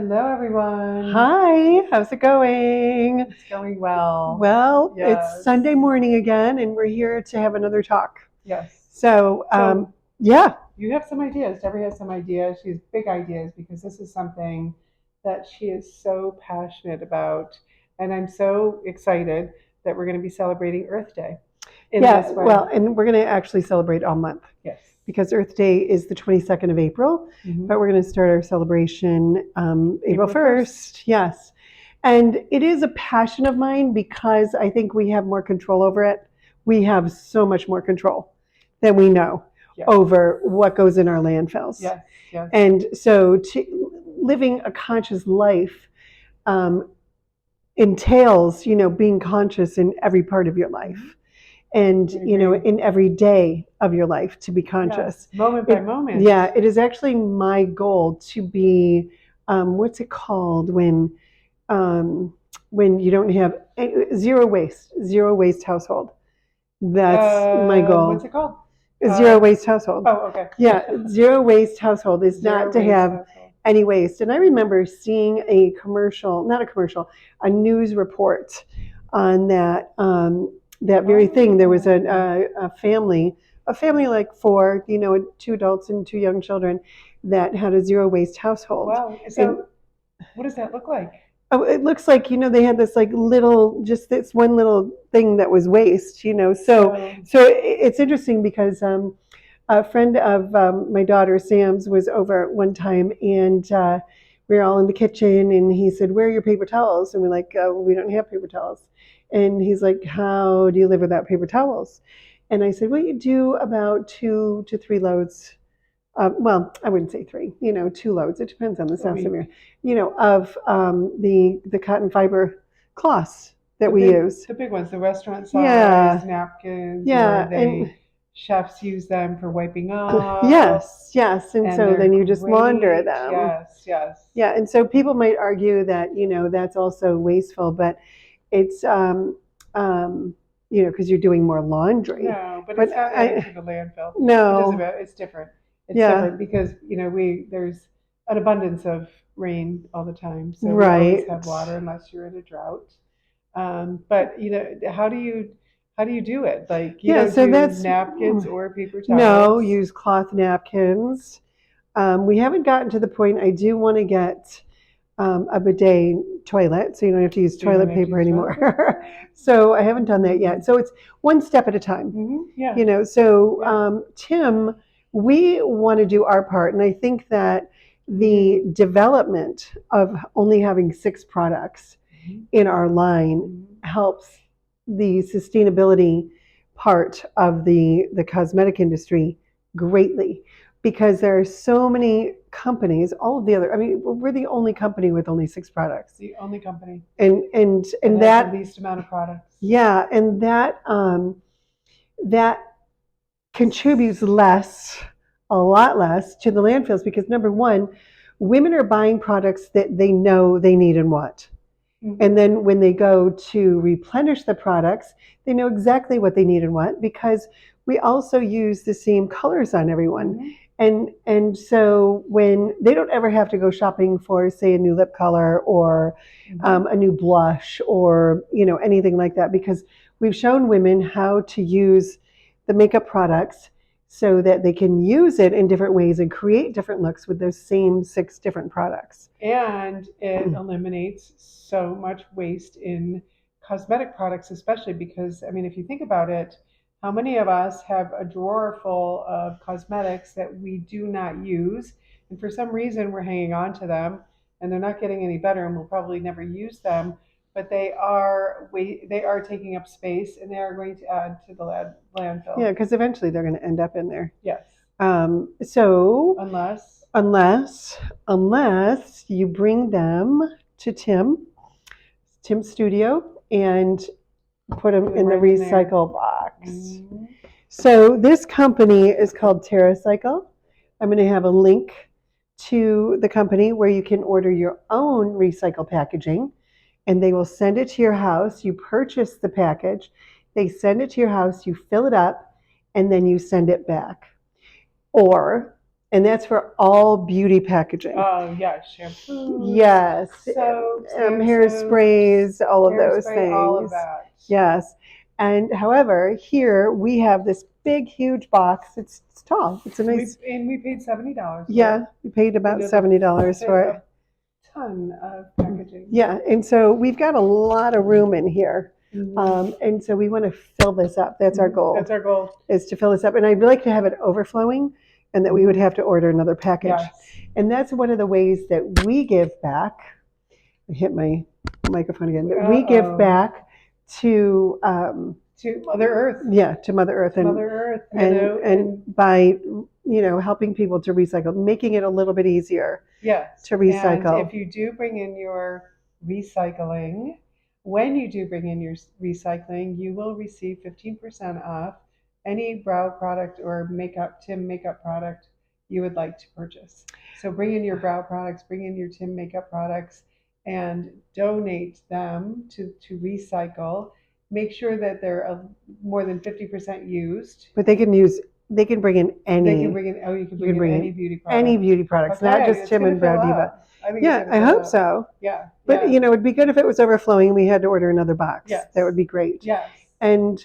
Hello, everyone. Hi, how's it going? It's going well. Well, it's Yes. Sunday morning again, and we're here to have another talk. Yes. So, So yeah, you have some ideas. Deborah has some ideas. She has big ideas because this is something that she is so passionate about. And I'm so excited that we're going to be celebrating Earth Day in yeah, this way. well, and we're going to actually celebrate all month Yes. because Earth Day is the 22nd of April, but we're going to start our celebration April April 1st. Yes. And it is a passion of mine because I think we have more control over it. We have so much more control than we know Yes. over what goes in our landfills. Yes. Yes. And so living a conscious life um, entails, being conscious in every part of your life and, in every day of your life to be conscious. Yes. Moment by moment. Yeah, it is actually my goal to be, what's it called when you don't have zero waste household. That's my goal. What's it called? Zero waste household. Oh, okay. Yeah, zero waste household is Zero not to waste have household. any waste. And I remember seeing a commercial, not a commercial, a news report on that very thing. There was a family like four, two adults and two young children that had a zero waste household. Wow. So, what does that look like? Oh, it looks like, they had this like little, just this one little thing that was waste, So it's interesting because a friend of my daughter, Sam's, was over one time and we were all in the kitchen and he said, "Where are your paper towels?" And we're like, "We don't have paper towels." And he's like, "How do you live without paper towels?" And I said, "Well, you do about 2 to 3 loads. Well, I wouldn't say three, 2 loads. It depends on the size of of the cotton fiber cloths that we use. The big ones, the restaurant size napkins, Yeah, where chefs use them for wiping off. Yes, and so then you just launder them. Yes, yes. Yeah, and so people might argue that that's also wasteful, but it's because you're doing more laundry. No, but it's not adding to the landfill. No, it's different. It's different because there's an abundance of rain all the time, so we always have water unless you're in a drought. But how do you do it? Like don't so use napkins or paper towels. No, use cloth napkins. We haven't gotten to the point. I do want to get a bidet toilet, so you don't have to use toilet paper anymore. So I haven't done that yet. So it's one step at a time. Yeah. Tim, we want to do our part, and I think that the development of only having 6 products in our line helps the sustainability part of the cosmetic industry greatly because there are so many companies, all of the other, we're the only company with only 6 products. The only company. And that the least amount of products. Yeah, and that contributes a lot less to the landfills because number one, women are buying products that they know they need and want. And then when they go to replenish the products, they know exactly what they need and want because we also use the same colors on everyone. And so when they don't ever have to go shopping for, say, a new lip color or a new blush or anything like that because we've shown women how to use the makeup products so that they can use it in different ways and create different looks with those same 6 different products. And it eliminates so much waste in cosmetic products, especially because, if you think about it, how many of us have a drawer full of cosmetics that we do not use, and for some reason we're hanging on to them, and they're not getting any better, and we'll probably never use them, but they are taking up space, and they are going to add to the landfill. Yeah, because eventually they're going to end up in there. Yes. So unless you bring them to Tim's studio and put them in the recycle box. So this company is called TerraCycle. I'm going to have a link to the company where you can order your own recycle packaging and they will send it to your house. You purchase the package, they send it to your house, you fill it up, and then you send it back. Or And that's for all beauty packaging. Oh yeah, shampoo, Yes, soaps, hand hairsprays, all of those hairspray, all of things. that. Yes. And however, here we have this big, huge box. It's tall. It's a nice. We paid $70 for Yeah, it, we paid and about it'll $70 fit for it. a ton of packaging. Yeah, and so we've got a lot of room in here. Mhm. And so we want to fill this up. That's our goal, That's our goal. is to fill this up. And I'd like to have it overflowing and that we would have to order another package. Yes. And that's one of the ways that we give back. I hit my microphone again. That we give back to Mother Earth. Yeah, to Mother Earth, and Mother Earth, and by helping people to recycle, making it a little bit easier. Yes. To recycle. And if you do bring in your recycling, when you do bring in your recycling, you will receive 15% off any brow product or Tim makeup product you would like to purchase. So bring in your brow products, bring in your Tim makeup products, and donate them to recycle. Make sure that they're more than 50% used. But they can bring in any. They can bring in. Oh, you can bring in any beauty product. Any beauty products, Okay, not just Tim and Brow Diva. Yeah, I hope so. Yeah. But it'd be good if it was overflowing and we had to order another box. Yes. That would be great. Yes. And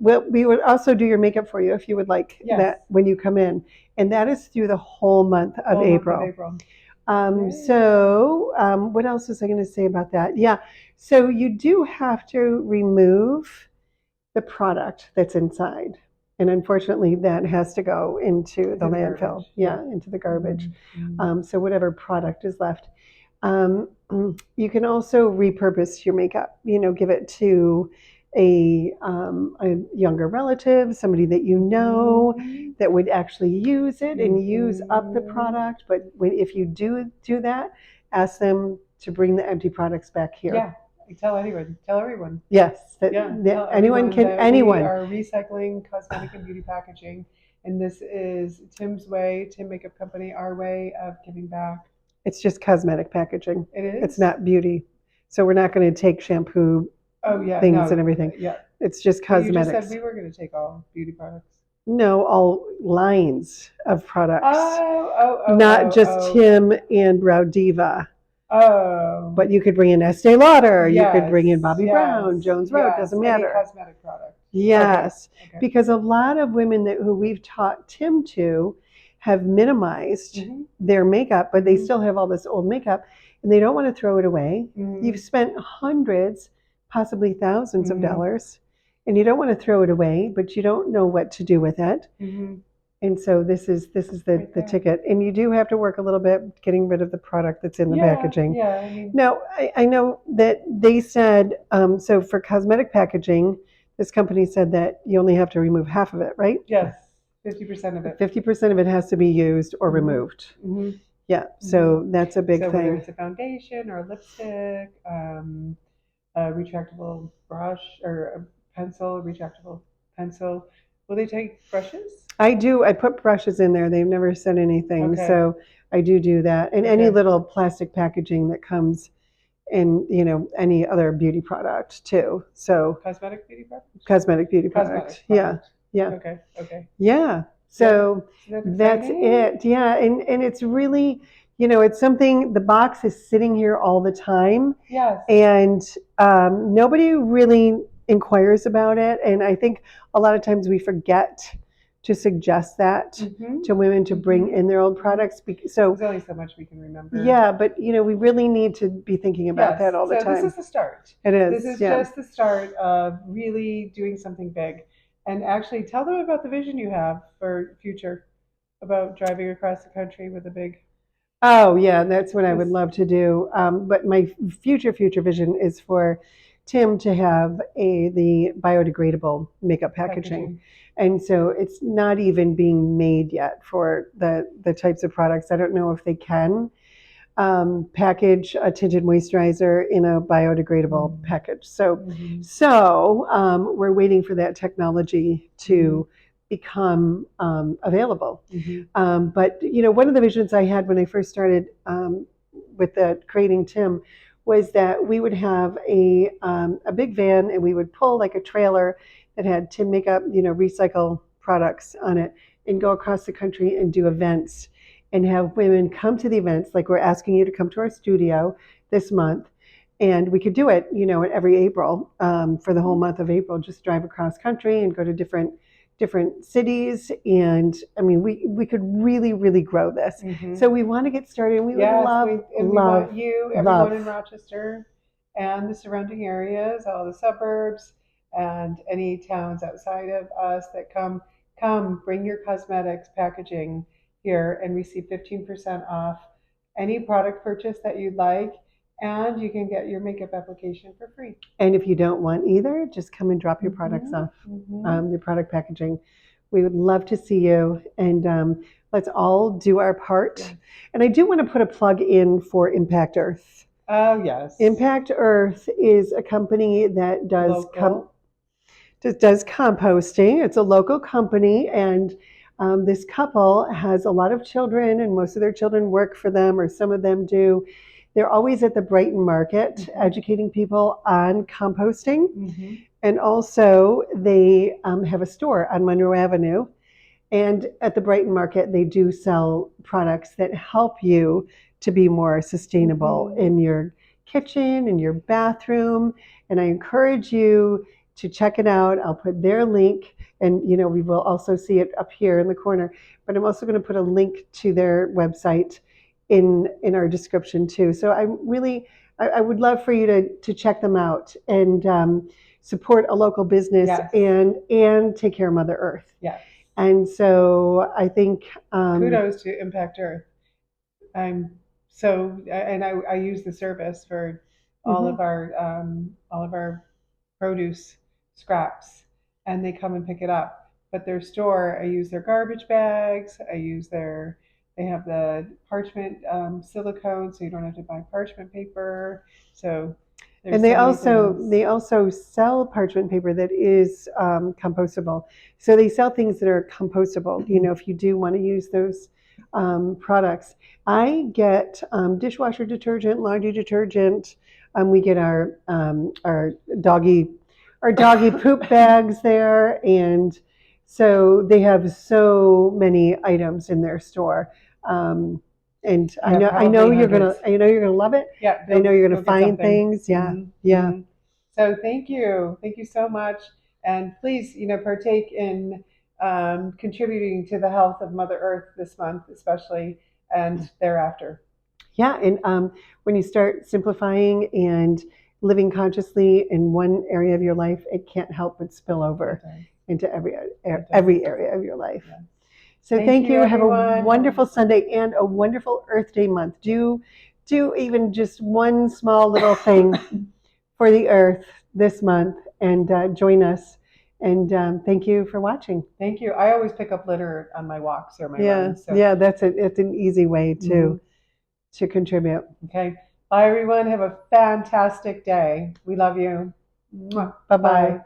we would also do your makeup for you if you would like that when you come in. And that is through the whole month of April. So what else was I going to say about that? Yeah. So you do have to remove the product that's inside. And unfortunately, that has to go into the landfill. Yeah, into the garbage. Mm-hmm. So whatever product is left. You can also repurpose your makeup. Give it to a younger relative, somebody that you know that would actually use it and use up the product. But if you do that, ask them to bring the empty products back here. Yeah. Tell everyone. Yes, anyone can. We are recycling cosmetic and beauty packaging, and this is Tim's way, Tim Makeup Company, our way of giving back. It's just cosmetic packaging. It is. It's not beauty, so we're not going to take shampoo. Things and everything. Yeah, it's just cosmetics. You just said we were going to take all beauty products. No, all lines of products. Not just Tim and Brow Diva. Oh. But you could bring in Estee Lauder. You could bring in Bobbi Brown, Jones Road. Doesn't matter. Any cosmetic product. Yes, because a lot of women who we've taught Tim to have minimized their makeup, but they still have all this old makeup, and they don't want to throw it away. You've spent hundreds, possibly thousands of dollars, and you don't want to throw it away, but you don't know what to do with it. And so this is the ticket. And you do have to work a little bit getting rid of the product that's in the packaging. Yeah. Now, I know that they said, so for cosmetic packaging, this company said that you only have to remove half of it, right? Yes, 50% of it. 50% of it has to be used or removed. Yeah, so that's a big thing. Whether it's a foundation or a lipstick, a retractable brush or a retractable pencil. Will they take brushes? I do. I put brushes in there. They've never said anything. So I do that. And any little plastic packaging that comes in, any other beauty product too. So cosmetic beauty product? Cosmetic beauty product. Yeah. Okay. Yeah. So that's it. Yeah. And it's really, it's something, the box is sitting here all the time. Yes. And nobody really inquires about it. And I think a lot of times we forget to suggest that to women to bring in their own products. So there's only so much we can remember. Yeah, but we really need to be thinking about that all the time. This is the start. It is. This is just the start of really doing something big. And actually tell them about the vision you have for future, about driving across the country with a big... Oh yeah, that's what I would love to do. But my future vision is for Tim to have the biodegradable makeup packaging. And so it's not even being made yet for the types of products. I don't know if they can package a tinted moisturizer in a biodegradable package. So we're waiting for that technology to become available. But one of the visions I had when I first started with creating Tim was that we would have a big van, and we would pull like a trailer that had Tim makeup, recycle products on it, and go across the country and do events and have women come to the events. Like we're asking you to come to our studio this month. And we could do it, every April for the whole month of April. Just drive across country and go to different cities. And I mean, we could really, really grow this. So we want to get started. And we would we want you, everyone in love. Rochester and the surrounding areas, all the suburbs, and any towns outside of us that come bring your cosmetics packaging here and receive 15% off any product purchase that you'd like, and you can get your makeup application for free. And if you don't want either, just come and drop your products off, your product packaging. We would love to see you, and let's all do our part. Yes. And I do want to put a plug in for Impact Earth. Oh, yes. Impact Earth is a company that does composting. It's a local company, and this couple has a lot of children, and most of their children work for them, or some of them do. They're always at the Brighton Market educating people on composting. And also they have a store on Monroe Avenue. And at the Brighton Market, they do sell products that help you to be more sustainable in your kitchen, in your bathroom. And I encourage you to check it out. I'll put their link, and we will also see it up here in the corner. But I'm also going to put a link to their website in our description too. So I would love for you to check them out and support a local business and take care of Mother Earth. Yes. And so I think kudos to Impact Earth. I use the service for all of our produce scraps, and they come and pick it up. But their store, I use their garbage bags. They have the parchment silicone, so you don't have to buy parchment paper. So and they also sell parchment paper that is compostable. So they sell things that are compostable. If you do want to use those products, I get dishwasher detergent, laundry detergent. We get our doggy poop bags there, and so they have so many items in their store. And I know you're gonna love it. Yeah, I know you're gonna find things. Yeah, yeah. So thank you so much, and please, partake in contributing to the health of Mother Earth this month, especially, and thereafter. Yeah, and when you start simplifying and living consciously in one area of your life, it can't help but spill over into every area of your life. Yeah. So thank you. Have a wonderful Sunday and a wonderful Earth Day month. Do even just one small little thing for the Earth this month, and join us. And thank you for watching. Thank you. I always pick up litter on my walks or my runs. So. Yeah, it's an easy way to contribute. Okay. Bye, everyone. Have a fantastic day. We love you. Bye-bye.